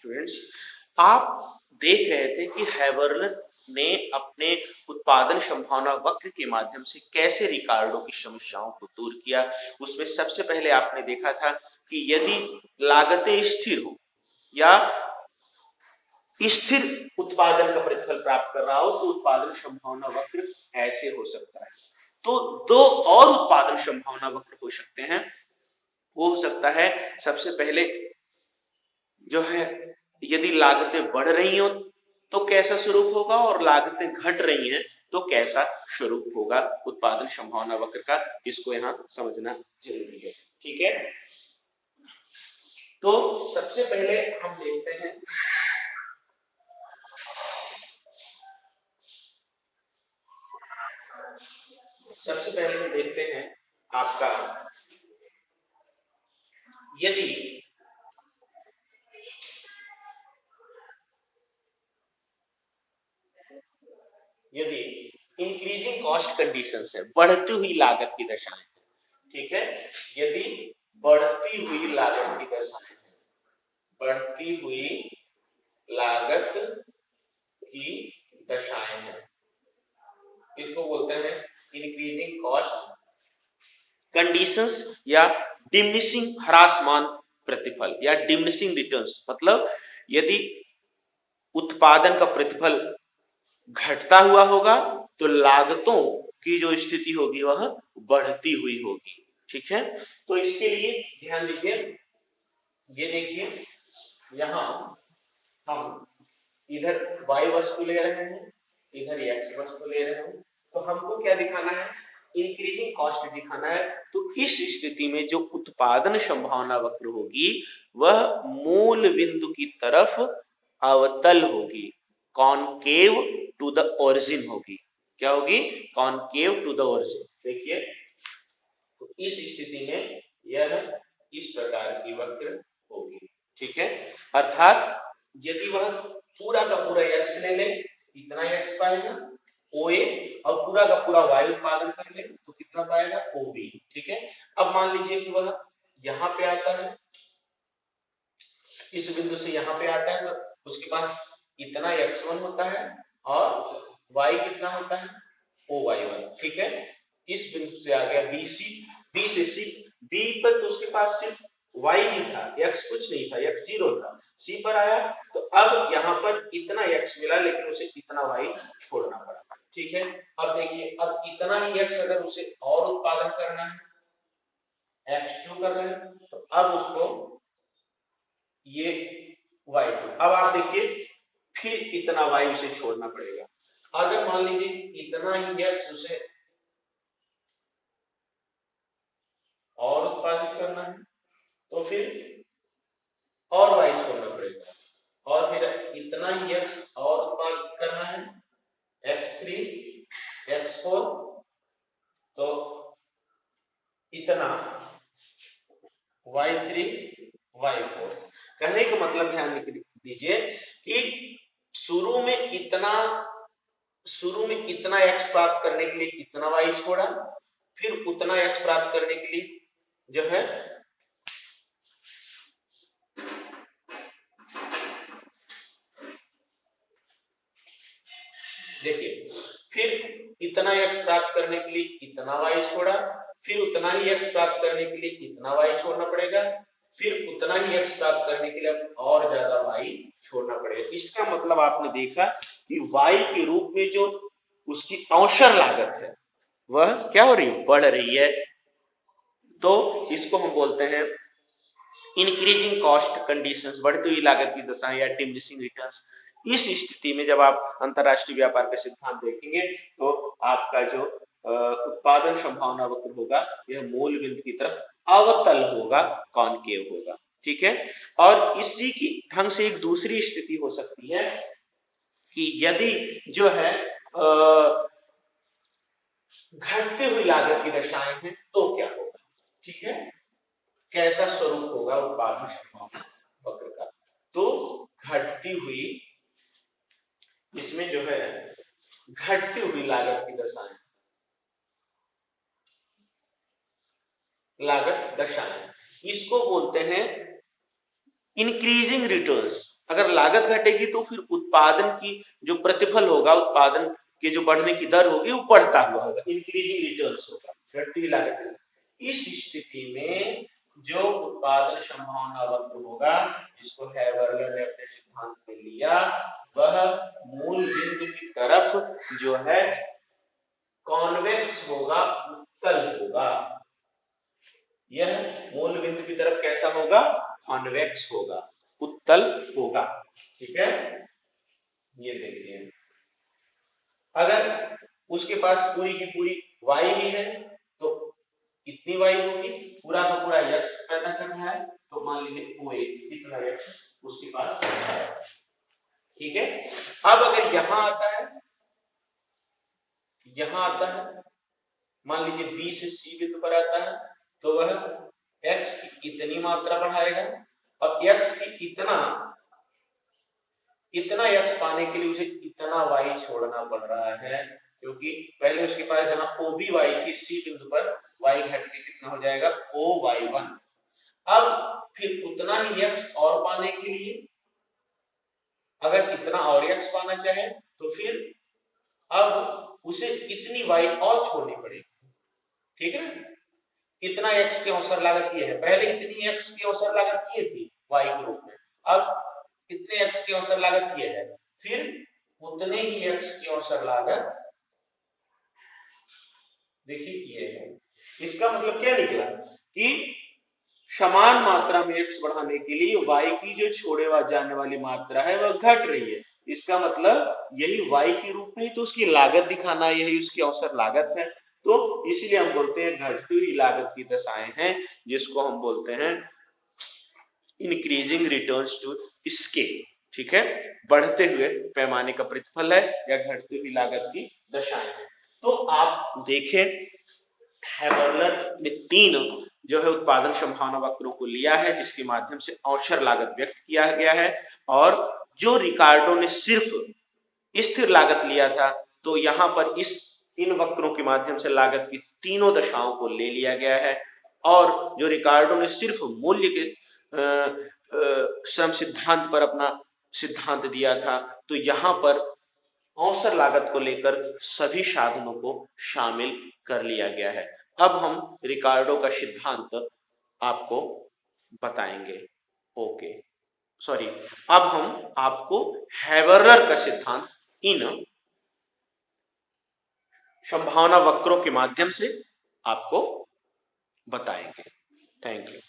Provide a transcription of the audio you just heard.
Students, आप देख रहे थे कि हैबरलर ने अपने उत्पादन संभावना वक्र के माध्यम से कैसे रिकार्डो की समस्याओं को दूर किया। उसमें सबसे पहले आपने देखा था कि यदि लागतें स्थिर हो या स्थिर उत्पादन का प्रतिफल प्राप्त कर रहा हो तो उत्पादन संभावना वक्र ऐसे हो सकता है। तो दो और उत्पादन संभावना वक्र हो सकते हैं। वो हो सकता है सबसे पहले जो है, यदि लागतें बढ़ रही हो तो कैसा स्वरूप होगा और लागतें घट रही हैं तो कैसा स्वरूप होगा उत्पादन संभावना वक्र का। इसको यहां समझना जरूरी है। ठीक है, तो सबसे पहले हम देखते हैं आपका यदि इंक्रीजिंग कॉस्ट कंडीशंस है, बढ़ती हुई लागत की दशाएं हैं। ठीक है, यदि बढ़ती हुई लागत की दशाएं हैं, बढ़ती हुई लागत की दशाएं हैं, इसको बोलते हैं इंक्रीजिंग कॉस्ट कंडीशंस या डिमिनिशिंग ह्रासमान प्रतिफल या डिमिनिशिंग रिटर्न्स। मतलब यदि उत्पादन का प्रतिफल घटता हुआ होगा तो लागतों की जो स्थिति होगी वह बढ़ती हुई होगी। ठीक है, तो इसके लिए ध्यान दीजिए, ये देखिए यहां हम इधर y वस्तु ले रहे हैं, इधर x वस्तु ले रहे हैं, तो हमको क्या दिखाना है, इंक्रीजिंग कॉस्ट दिखाना है। तो इस स्थिति में जो उत्पादन संभावना वक्र होगी वह मूल बिंदु की तरफ अवतल होगी, कॉनकेव टू द ओरिजिन होगी। क्या होगी, कॉनकेव टू द ओरिजिन। देखिए, तो इस स्थिति में यह इस प्रकार की वक्र होगी। ठीक है, अर्थात यदि वह पूरा का पूरा x ले ले, इतना x पाएगा OA, और पूरा का पूरा y उत्पादन कर ले तो कितना पाएगा OB। ठीक है, अब मान लीजिए कि वह यहां पे आता है, इस बिंदु से यहां पे आता है, तो उसके पास इतना x1 होता है और y कितना होता है OY1। ठीक है, इस बिंदु से आ गया BC, B से C, B पर तो उसके पास सिर्फ y ही था, x कुछ नहीं था, x 0 था। C पर आया तो अब यहां पर इतना x मिला लेकिन उसे इतना y छोड़ना पड़ा। ठीक है, अब देखिए, अब इतना ही x अगर उसे और उत्पादन करना है, x2 कर रहे हैं, तो अब उसको ये y2, अब आप देखिए फिर इतना y उसे छोड़ना पड़ेगा। अगर मान लीजिए इतना ही x उसे और उत्पादित करना है तो फिर और y छोड़ना पड़ेगा, और फिर इतना ही x और उत्पादित करना है, x3 x4, तो इतना y3 y4। कहने का मतलब ध्यान दीजिए कि शुरू में इतना x प्राप्त करने के लिए इतना y छोड़ा, फिर उतना x प्राप्त करने के लिए जो है देखिए, फिर इतना x प्राप्त करने के लिए इतना y छोड़ा, फिर उतना ही x प्राप्त करने के लिए इतना y छोड़ना पड़ेगा, फिर उतना ही x प्राप्त करने के लिए और ज्यादा y छोड़ना पड़ेगा। इसका मतलब आपने देखा कि y के रूप में जो उसकी अवसर लागत है वह क्या हो रही है, बढ़ रही है। तो इसको हम बोलते हैं इंक्रीजिंग कॉस्ट कंडीशंस, बढ़ती हुई लागत की दशाएं या डिमिनिशिंग रिटर्न्स। इस स्थिति में जब आप अंतरराष्ट्रीय व्यापार का सिद्धांत देखेंगे तो आपका जो उत्पादन संभावना वक्र होगा यह मूल बिंदु की तरफ अवतल होगा, कॉनकेव होगा। ठीक है, और इसी की ढंग से एक दूसरी स्थिति हो सकती है कि यदि जो है घटती हुई लागत की दशाएं हैं तो क्या होगा। ठीक है, कैसा स्वरूप होगा उत्पादन संभावना वक्र का। तो घटती हुई, इसमें जो है घटती हुई लागत की दशाएं, लागत दशाएं, इसको बोलते हैं इंक्रीजिंग रिटर्न्स। अगर लागत घटेगी तो फिर उत्पादन की जो प्रतिफल होगा, उत्पादन के जो बढ़ने की दर होगी वो बढ़ता हुआ होगा, इंक्रीजिंग रिटर्न्स होगा, घटती हुई लागत। इस स्थिति में जो उत्पादन संभावना वक्र होगा, जिसको हैबर्लर ने अपने सिद्धांत में लिया, वह मूल बिंदु की तरफ जो है कॉन्वेक्स होगा, उत्तल होगा। यह मूल बिंदु की तरफ कैसा होगा? कॉन्वेक्स होगा, उत्तल होगा। ठीक है, ये देखिए, अगर उसके पास पूरी की पूरी y ही है तो इतनी y होगी, पूरा का पूरा x पैदा करना है तो मान लीजिए OA इतना x उसके पास है। ठीक है, अब अगर यहां आता है, मान लीजिए B से C बिंदु पर आता है, तो वह x की इतनी मात्रा बढ़ाएगा और x की इतना x पाने के लिए उसे इतना y छोड़ना पड़ रहा है, क्योंकि पहले उसके पास जहां OBY थी, C बिंदु पर y घट के कितना हो जाएगा? OY1। अब फिर उतना ही x और पाने के लिए अगर इतना और x पाना चाहे तो फिर अब उसे इतनी y और छोड़नी पड़ेगी। ठीक है, इतना x की अवसर लागत ये है, पहले इतनी x की अवसर लागत ये थी y के रूप में, अब इतने x की अवसर लागत ये है, फिर उतने ही x की अवसर लागत देखिए ये है। इसका मतलब क्या निकला कि समान मात्रा में x बढ़ाने के लिए y की जो छोड़े जाने वाली मात्रा है वह घट रही है। इसका मतलब यही y के रूप में तो उसकी लागत दिखाना, यही उसकी अवसर लागत है। तो इसीलिए हम बोलते हैं घटती हुई लागत की दशाएं हैं, जिसको हम बोलते हैं इंक्रीजिंग रिटर्न्स टू स्केल। ठीक है, बढ़ते हुए पैमाने का प्रतिफल है या घटती हुई लागत की दशाएं हैं। तो आप देखें, हैबर्लर ने 3 जो है उत्पादन संभावना वक्रों को लिया है, जिसके माध्यम से अवसर लागत व्यक्त किया गया है, और जो रिकार्डो ने सिर्फ स्थिर लागत लिया था, तो यहां पर इन वक्रों के माध्यम से लागत की तीनों दशाओं को ले लिया गया है। और जो रिकार्डो ने सिर्फ मूल्य के श्रम सिद्धांत पर अपना सिद्धांत दिया था, तो यहां पर अवसर लागत को लेकर सभी साधनों को शामिल कर लिया गया है। अब हम रिकार्डो का सिद्धांत आपको बताएंगे। ओके, सॉरी, अब हम आपको हैबर्लर का सिद्धांत इन संभावना वक्रों के माध्यम से आपको बताएंगे। Thank you.